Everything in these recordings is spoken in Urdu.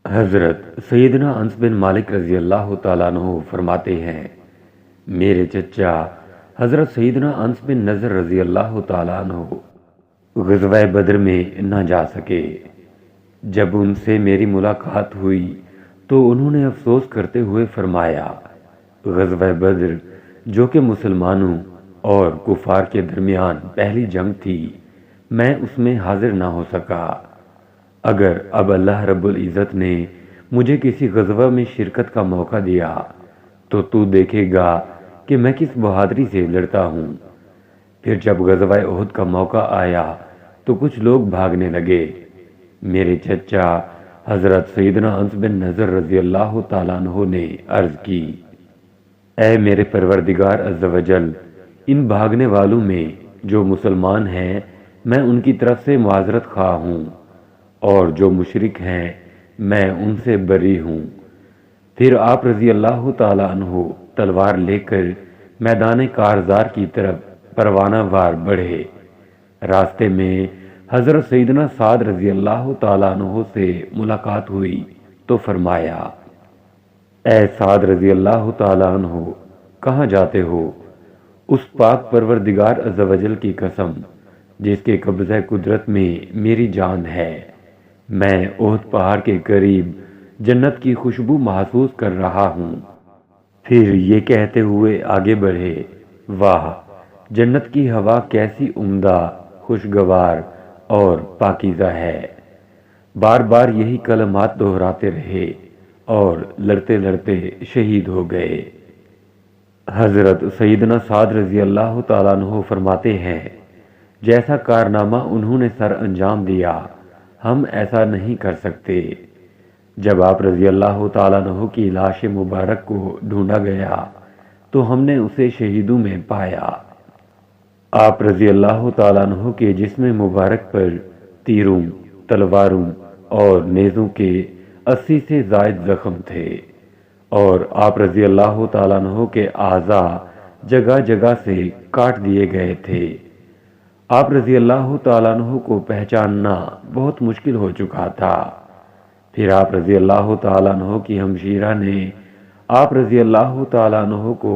حضرت سیدنا انس بن مالک رضی اللہ تعالیٰ عنہ فرماتے ہیں، میرے چچا حضرت سیدنا انس بن نضر رضی اللہ تعالیٰ عنہ غزوہ بدر میں نہ جا سکے۔ جب ان سے میری ملاقات ہوئی تو انہوں نے افسوس کرتے ہوئے فرمایا، غزوہ بدر جو کہ مسلمانوں اور کفار کے درمیان پہلی جنگ تھی، میں اس میں حاضر نہ ہو سکا۔ اگر اب اللہ رب العزت نے مجھے کسی غزوہ میں شرکت کا موقع دیا تو دیکھے گا کہ میں کس بہادری سے لڑتا ہوں۔ پھر جب غزوہ احد کا موقع آیا تو کچھ لوگ بھاگنے لگے۔ میرے چچا حضرت سیدنا انس بن نضر رضی اللہ تعالیٰ عنہ نے عرض کی، اے میرے پروردگار عز و جل، ان بھاگنے والوں میں جو مسلمان ہیں میں ان کی طرف سے معذرت خواہ ہوں، اور جو مشرک ہیں میں ان سے بری ہوں۔ پھر آپ رضی اللہ تعالیٰ عنہ تلوار لے کر میدان کارزار کی طرف پروانہ وار بڑھے۔ راستے میں حضرت سیدنا سعد رضی اللہ تعالیٰ عنہ سے ملاقات ہوئی تو فرمایا، اے سعد رضی اللہ تعالیٰ عنہ، کہاں جاتے ہو؟ اس پاک پروردگار عز و جل کی قسم جس کے قبضہ قدرت میں میری جان ہے، میں احد پہاڑ کے قریب جنت کی خوشبو محسوس کر رہا ہوں۔ پھر یہ کہتے ہوئے آگے بڑھے، واہ، جنت کی ہوا کیسی عمدہ، خوشگوار اور پاکیزہ ہے۔ بار بار یہی کلمات دہراتے رہے اور لڑتے لڑتے شہید ہو گئے۔ حضرت سیدنا سعد رضی اللہ تعالیٰ عنہ فرماتے ہیں، جیسا کارنامہ انہوں نے سر انجام دیا ہم ایسا نہیں کر سکتے۔ جب آپ رضی اللہ تعالیٰ عنہ کی لاش مبارک کو ڈھونڈا گیا تو ہم نے اسے شہیدوں میں پایا۔ آپ رضی اللہ تعالیٰ عنہ کے جسم مبارک پر تیروں، تلواروں اور نیزوں کے 80 سے زائد زخم تھے، اور آپ رضی اللہ تعالیٰ عنہ کے اعضاء جگہ جگہ سے کاٹ دیے گئے تھے۔ آپ رضی اللہ تعالیٰ عنہ کو پہچاننا بہت مشکل ہو چکا تھا۔ پھر آپ رضی اللہ تعالیٰ عنہ کی ہمشیرہ نے آپ رضی اللہ تعالیٰ عنہ کو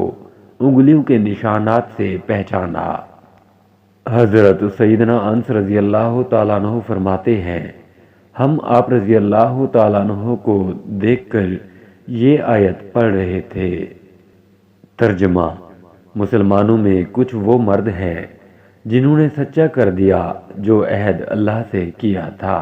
انگلیوں کے نشانات سے پہچانا۔ حضرت سیدنا انس رضی اللہ تعالیٰ عنہ فرماتے ہیں، ہم آپ رضی اللہ تعالیٰ عنہ کو دیکھ کر یہ آیت پڑھ رہے تھے۔ ترجمہ: مسلمانوں میں کچھ وہ مرد ہیں جنہوں نے سچا کر دیا جو عہد اللہ سے کیا تھا۔